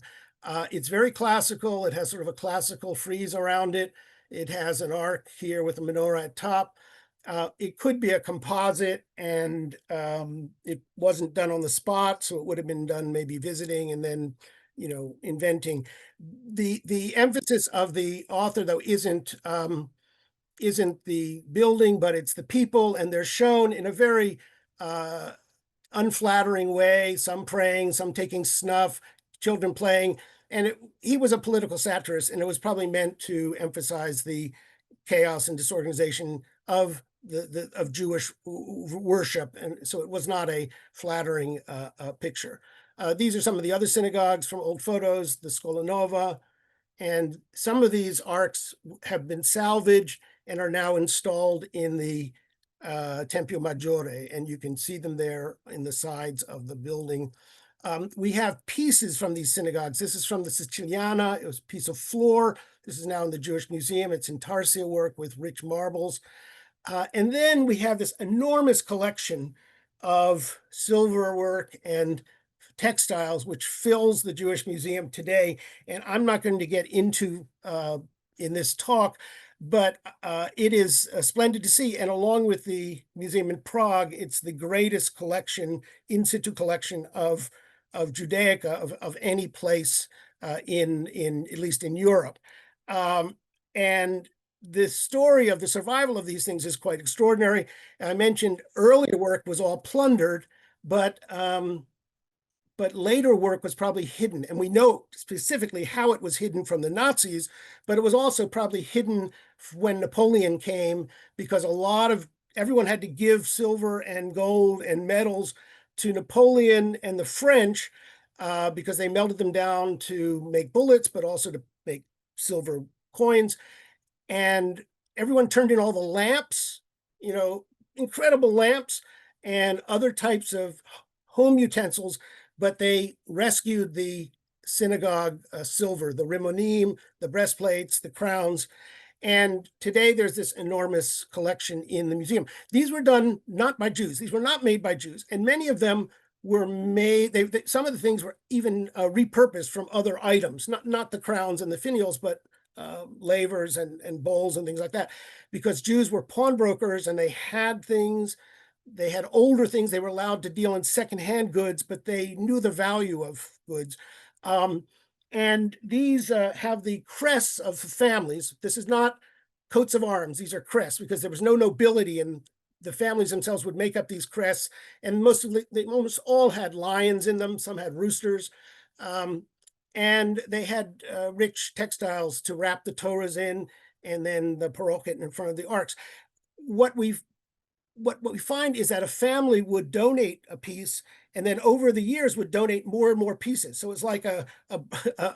It's very classical. It has sort of a classical frieze around it. It has an ark here with a menorah at top. It could be a composite, and it wasn't done on the spot, so it would have been done maybe visiting and then, inventing. The emphasis of the author, though, isn't the building, but it's the people, and they're shown in a very unflattering way. Some praying, some taking snuff, children playing, and he was a political satirist, and it was probably meant to emphasize the chaos and disorganization of of Jewish worship, and so it was not a flattering picture. These are some of the other synagogues from old photos, the Scola Nova, and some of these arcs have been salvaged and are now installed in the Tempio Maggiore, and you can see them there in the sides of the building. We have pieces from these synagogues. This is from the Siciliana. It was a piece of floor. This is now in the Jewish Museum. It's intarsia work with rich marbles. And then we have this enormous collection of silver work and textiles, which fills the Jewish Museum today. And I'm not going to get into in this talk, but it is splendid to see. And along with the museum in Prague, it's the greatest collection, in situ collection of Judaica of any place in at least in Europe. And the story of the survival of these things is quite extraordinary. I mentioned earlier work was all plundered, but later work was probably hidden. And we know specifically how it was hidden from the Nazis, but it was also probably hidden when Napoleon came, because everyone had to give silver and gold and medals to Napoleon and the French because they melted them down to make bullets, but also to make silver coins. And everyone turned in all the lamps, incredible lamps and other types of home utensils, but they rescued the synagogue silver, the rimonim, the breastplates, the crowns. And today there's this enormous collection in the museum. These were done not by Jews. These were not made by Jews. And many of them were made, some of the things were even repurposed from other items, not the crowns and the finials, but lavers and bowls and things like that, because Jews were pawnbrokers and they had things. They had older things. They were allowed to deal in secondhand goods, but they knew the value of goods. And these have the crests of families. This is not coats of arms. These are crests, because there was no nobility, and the families themselves would make up these crests. And they almost all had lions in them. Some had roosters. And they had rich textiles to wrap the Torahs in, and then the parochet in front of the arks. What we find is that a family would donate a piece, and then over the years would donate more and more pieces. So it's like a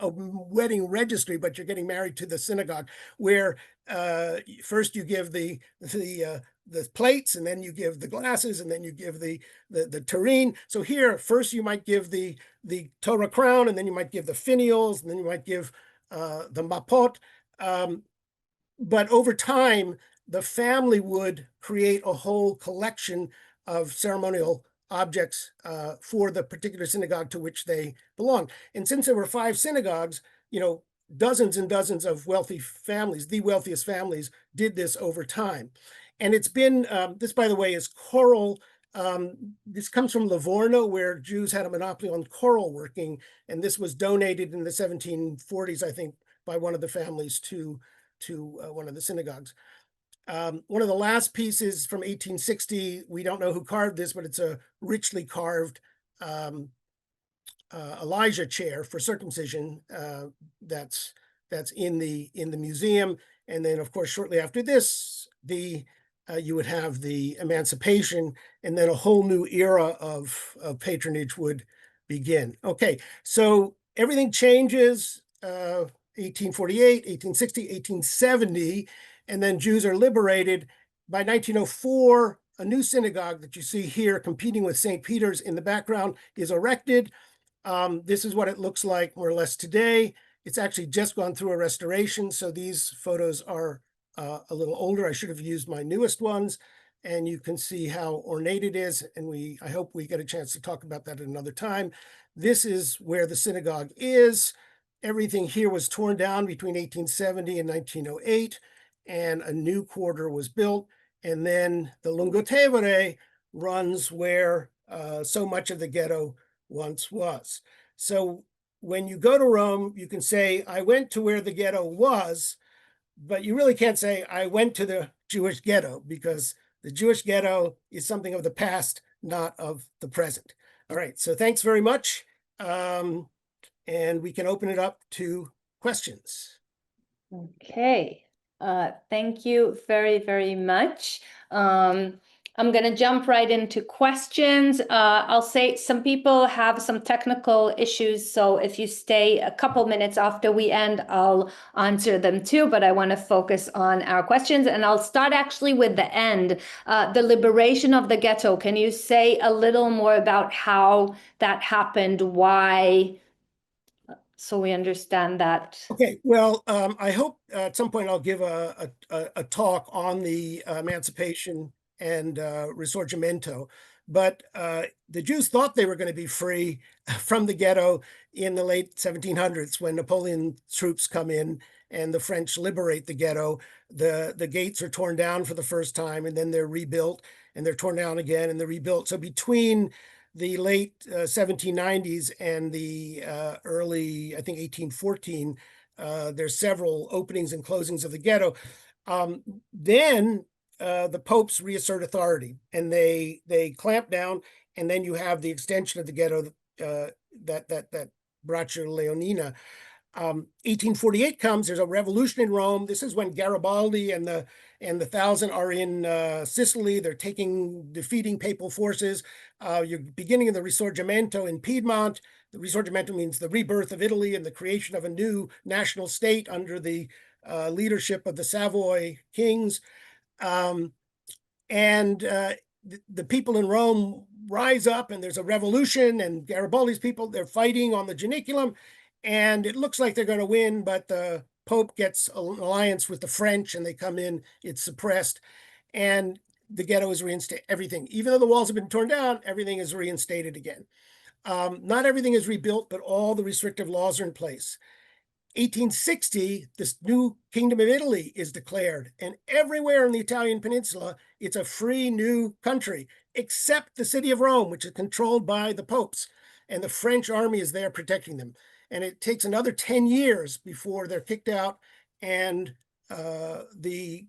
wedding registry, but you're getting married to the synagogue, where first you give the plates, and then you give the glasses, and then you give the tureen. So here, first you might give the Torah crown, and then you might give the finials, and then you might give the mapot. But over time, the family would create a whole collection of ceremonial objects for the particular synagogue to which they belong. And since there were 5 synagogues, dozens and dozens of wealthy families, the wealthiest families, did this over time. And it's been, this, by the way, is coral. This comes from Livorno, where Jews had a monopoly on coral working. And this was donated in the 1740s, I think, by one of the families to one of the synagogues. One of the last pieces from 1860, we don't know who carved this, but it's a richly carved Elijah chair for circumcision that's in the museum. And then, of course, shortly after this, you would have the Emancipation, and then a whole new era of patronage would begin. Okay, so everything changes. 1848, 1860, 1870. And then Jews are liberated. By 1904, a new synagogue that you see here competing with St. Peter's in the background is erected. This is what it looks like more or less today. It's actually just gone through a restoration, so these photos are a little older. I should have used my newest ones, and you can see how ornate it is, and I hope we get a chance to talk about that at another time. This is where the synagogue is. Everything here was torn down between 1870 and 1908. And a new quarter was built. And then the Lungotevere runs where so much of the ghetto once was. So when you go to Rome, you can say, I went to where the ghetto was, but you really can't say, I went to the Jewish ghetto, because the Jewish ghetto is something of the past, not of the present. All right, so thanks very much. And we can open it up to questions. Okay. Thank you very, very much. I'm going to jump right into questions. I'll say some people have some technical issues, so if you stay a couple minutes after we end, I'll answer them too, but I want to focus on our questions, and I'll start actually with the end. The liberation of the ghetto. Can you say a little more about how that happened, why, so we understand that? Okay, well, I hope at some point I'll give a talk on the Emancipation and Risorgimento, but the Jews thought they were going to be free from the ghetto in the late 1700s when Napoleon troops come in and the French liberate the ghetto. The gates are torn down for the first time, and then they're rebuilt, and they're torn down again, and they're rebuilt. So between the late 1790s and the early, I think, 1814, there's several openings and closings of the ghetto. Then the popes reassert authority, and they clamp down, and then you have the extension of the ghetto, that Braccia Leonina. 1848 comes, there's a revolution in Rome. This is when Garibaldi and the Thousand are in Sicily. They're defeating papal forces. You're beginning of the Risorgimento in Piedmont. The Risorgimento means the rebirth of Italy and the creation of a new national state under the leadership of the Savoy kings. And the people in Rome rise up, and there's a revolution, and Garibaldi's people, they're fighting on the Janiculum, and it looks like they're going to win, but the Pope gets an alliance with the French, and they come in, it's suppressed, and the ghetto is reinstated. Everything, even though the walls have been torn down, everything is reinstated again. Not everything is rebuilt, but all the restrictive laws are in place. 1860, this new Kingdom of Italy is declared, and everywhere in the Italian peninsula, it's a free new country, except the city of Rome, which is controlled by the popes, and the French army is there protecting them. And it takes another 10 years before they're kicked out, and the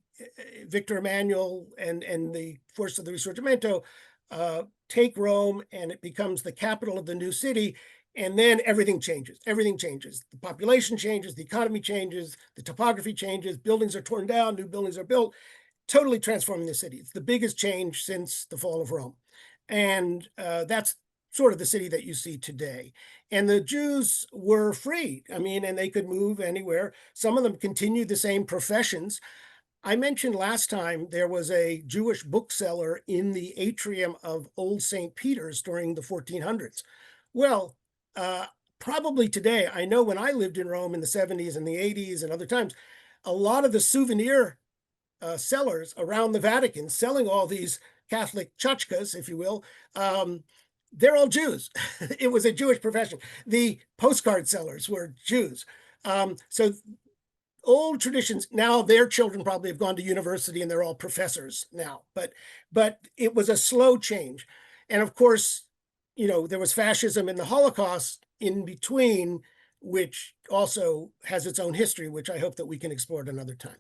Victor Emmanuel and the force of the Risorgimento take Rome, and it becomes the capital of the new city. And then everything changes. Everything changes. The population changes, the economy changes, the topography changes, buildings are torn down, new buildings are built, totally transforming the city. It's the biggest change since the fall of Rome. And that's sort of the city that you see today. And the Jews were free. I mean, and they could move anywhere. Some of them continued the same professions. I mentioned last time there was a Jewish bookseller in the atrium of Old St. Peter's during the 1400s. Well, probably today, I know when I lived in Rome in the 70s and the 80s and other times, a lot of the souvenir sellers around the Vatican selling all these Catholic tchotchkes, if you will, they're all Jews. It was a Jewish profession. The postcard sellers were Jews. So old traditions, now their children probably have gone to university and they're all professors now, but it was a slow change. And of course, there was fascism and the Holocaust in between, which also has its own history, which I hope that we can explore at another time.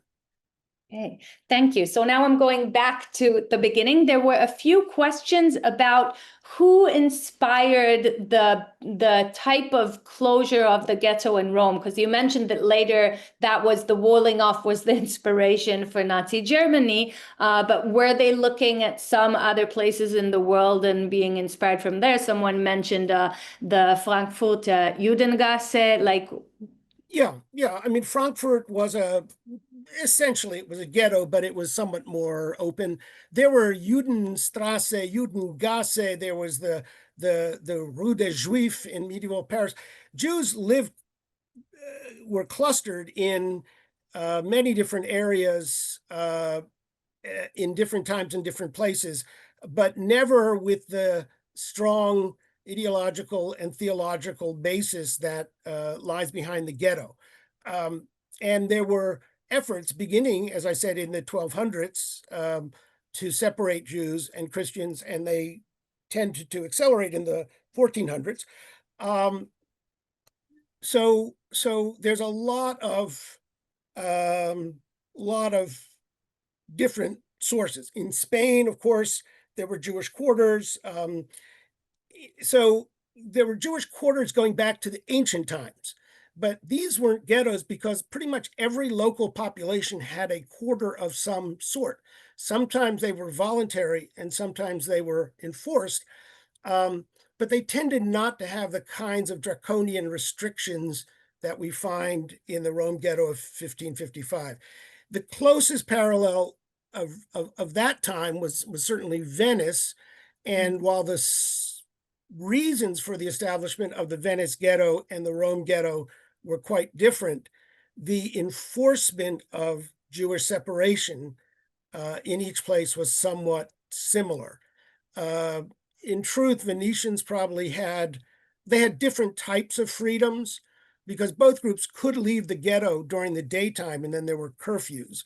Okay, thank you. So now I'm going back to the beginning. There were a few questions about who inspired the type of closure of the ghetto in Rome, because you mentioned that later that was the walling off was the inspiration for Nazi Germany, but were they looking at some other places in the world and being inspired from there? Someone mentioned the Frankfurt Judengasse, like. Yeah. I mean, Frankfurt was essentially it was a ghetto, but it was somewhat more open. There were Judenstrasse, Judengasse. There was the Rue des Juifs in medieval Paris. Jews were clustered in many different areas in different times in different places, but never with the strong ideological and theological basis that lies behind the ghetto. And there were efforts beginning, as I said, in the 1200s to separate Jews and Christians, and they tend to accelerate in the 1400s. So there's a lot of different sources. In Spain, of course, there were Jewish quarters. So there were Jewish quarters going back to the ancient times, but these weren't ghettos because pretty much every local population had a quarter of some sort. Sometimes they were voluntary and sometimes they were enforced. But they tended not to have the kinds of draconian restrictions that we find in the Rome Ghetto of 1555. The closest parallel of that time was certainly Venice. And while the reasons for the establishment of the Venice Ghetto and the Rome Ghetto were quite different, the enforcement of Jewish separation in each place was somewhat similar. In truth, Venetians probably had different types of freedoms because both groups could leave the ghetto during the daytime, and then there were curfews.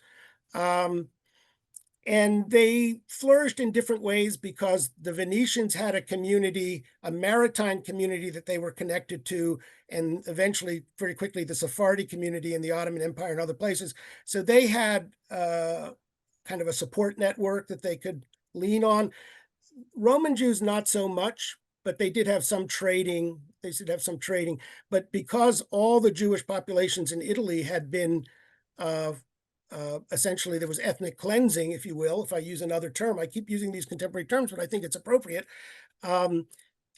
And they flourished in different ways because the Venetians had a community, a maritime community that they were connected to, and eventually, very quickly, the Sephardi community in the Ottoman Empire and other places. So they had kind of a support network that they could lean on. Roman Jews, not so much, but they did have some trading. They did have some trading. But because all the Jewish populations in Italy had been essentially, there was ethnic cleansing, if you will, if I use another term. I keep using these contemporary terms, but I think it's appropriate. I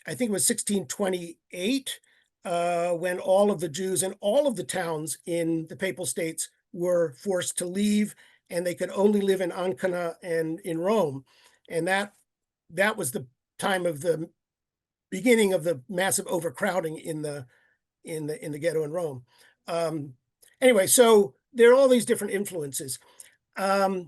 think it was 1628 when all of the Jews in all of the towns in the Papal States were forced to leave, and they could only live in Ancona and in Rome. And that was the time of the beginning of the massive overcrowding in the ghetto in Rome. Anyway, so there are all these different influences. I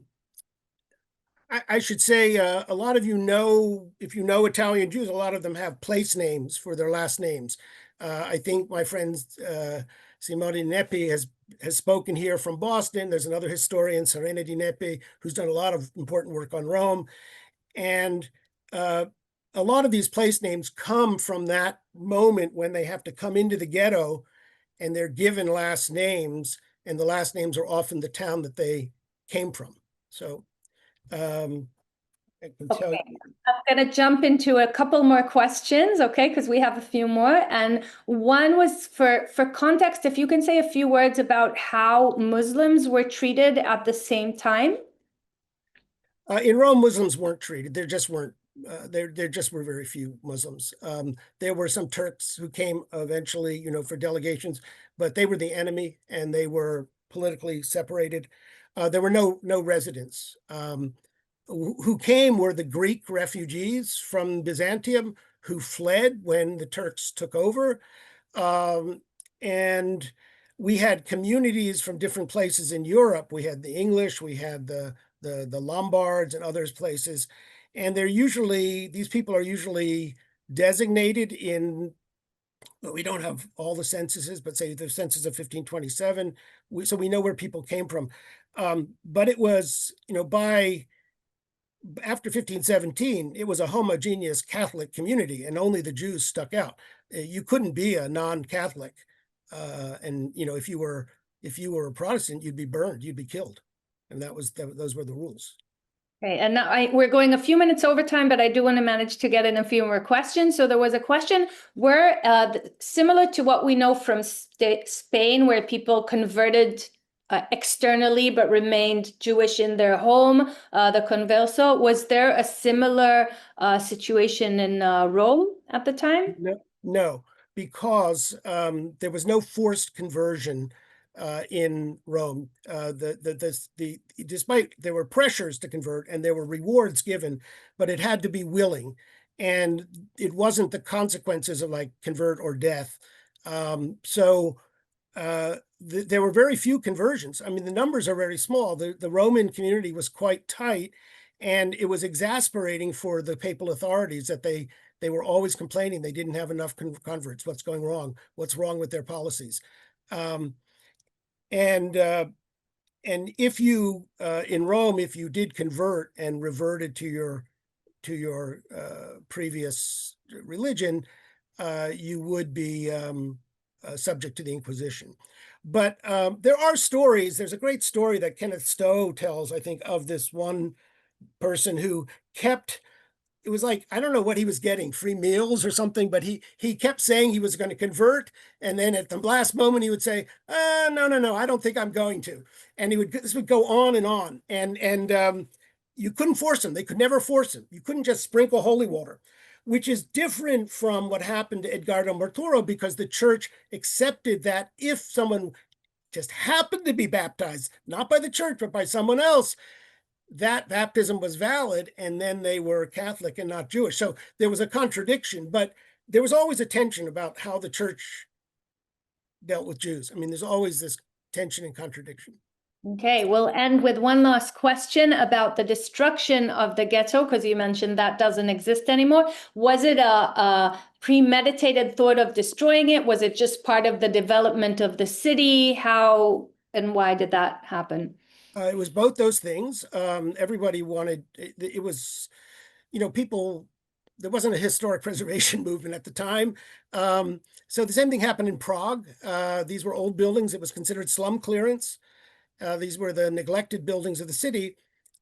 should say a lot of you know, if you know Italian Jews, a lot of them have place names for their last names. I think my friend Simone Nepi has spoken here from Boston. There's another historian, Serena Di Nepi, who's done a lot of important work on Rome. And a lot of these place names come from that moment when they have to come into the ghetto and they're given last names, and the last names are often the town that they came from. So I can tell you. I'm going to jump into a couple more questions, okay, because we have a few more. And one was for context, if you can say a few words about how Muslims were treated at the same time. In Rome, Muslims weren't treated. There just weren't. There just were very few Muslims. There were some Turks who came eventually, for delegations, but they were the enemy and they were politically separated. There were no residents. Who came were the Greek refugees from Byzantium who fled when the Turks took over. And we had communities from different places in Europe. We had the English, we had the Lombards and others places. And these people are usually designated in, well, we don't have all the censuses, but say the census of 1527. So we know where people came from. But it was, after 1517, it was a homogeneous Catholic community, and only the Jews stuck out. You couldn't be a non-Catholic, and if you were a Protestant, you'd be burned, you'd be killed, and those were the rules. Okay, and now we're going a few minutes over time, but I do want to manage to get in a few more questions. So there was a question where, similar to what we know from Spain, where people converted externally but remained Jewish in their home, the converso, was there a similar situation in Rome at the time? No, because there was no forced conversion in Rome. Despite there were pressures to convert and there were rewards given, but it had to be willing, and it wasn't the consequences of like convert or death. There were very few conversions. I mean, the numbers are very small. The Roman community was quite tight, and it was exasperating for the papal authorities that they were always complaining they didn't have enough converts. What's going wrong? What's wrong with their policies? And if you in Rome, if you did convert and reverted to your previous religion, you would be subject to the Inquisition. But there are stories. There's a great story that Kenneth Stowe tells, I think, of this one person who kept. It was like, I don't know what he was getting, free meals or something, but he kept saying he was going to convert. And then at the last moment, he would say, no, I don't think I'm going to. And this would go on and on. And you couldn't force them. They could never force them. You couldn't just sprinkle holy water, which is different from what happened to Edgardo Martoro, because the church accepted that if someone just happened to be baptized, not by the church, but by someone else, that baptism was valid, and then they were Catholic and not Jewish. So there was a contradiction, but there was always a tension about how the church dealt with Jews. I mean, there's always this tension and contradiction. Okay, we'll end with one last question about the destruction of the ghetto, because you mentioned that doesn't exist anymore. Was it a premeditated thought of destroying it? Was it just part of the development of the city? How and why did that happen? It was both those things. Everybody wanted it was, people. There wasn't a historic preservation movement at the time. So the same thing happened in Prague. These were old buildings. It was considered slum clearance. These were the neglected buildings of the city.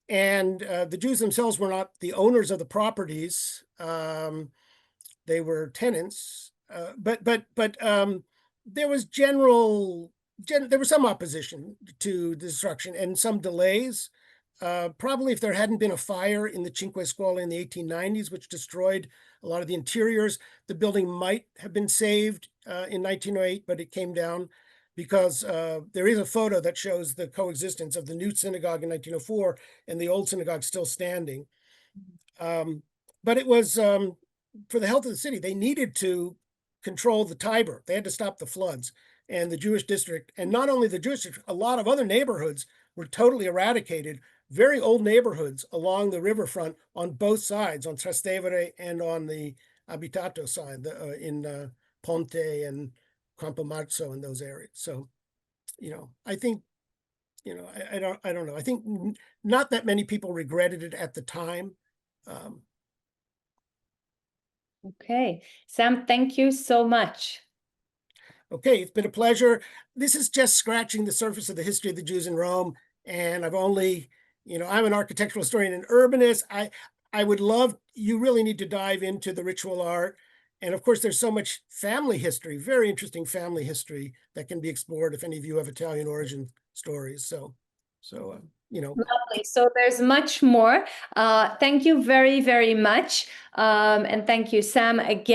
And the Jews themselves were not the owners of the properties. They were tenants. But there was there was some opposition to the destruction and some delays. Probably if there hadn't been a fire in the Cinque Scuole in the 1890s, which destroyed a lot of the interiors, the building might have been saved in 1908, but it came down because there is a photo that shows the coexistence of the new synagogue in 1904 and the old synagogue still standing. But it was for the health of the city. They needed to control the Tiber. They had to stop the floods, and the Jewish district, and not only the Jewish district, a lot of other neighborhoods were totally eradicated. Very old neighborhoods along the riverfront on both sides, on Trastevere and on the Abitato side, in Ponte and Campomarzo and those areas. So, I think, I don't know. I think not that many people regretted it at the time. Okay, Sam, thank you so much. Okay, it's been a pleasure. This is just scratching the surface of the history of the Jews in Rome. And I've only, I'm an architectural historian and urbanist. I would love, you really need to dive into the ritual art. And of course, there's so much family history, very interesting family history that can be explored if any of you have Italian origin stories. So, Lovely. So there's much more. Thank you very, very much. And thank you, Sam, again.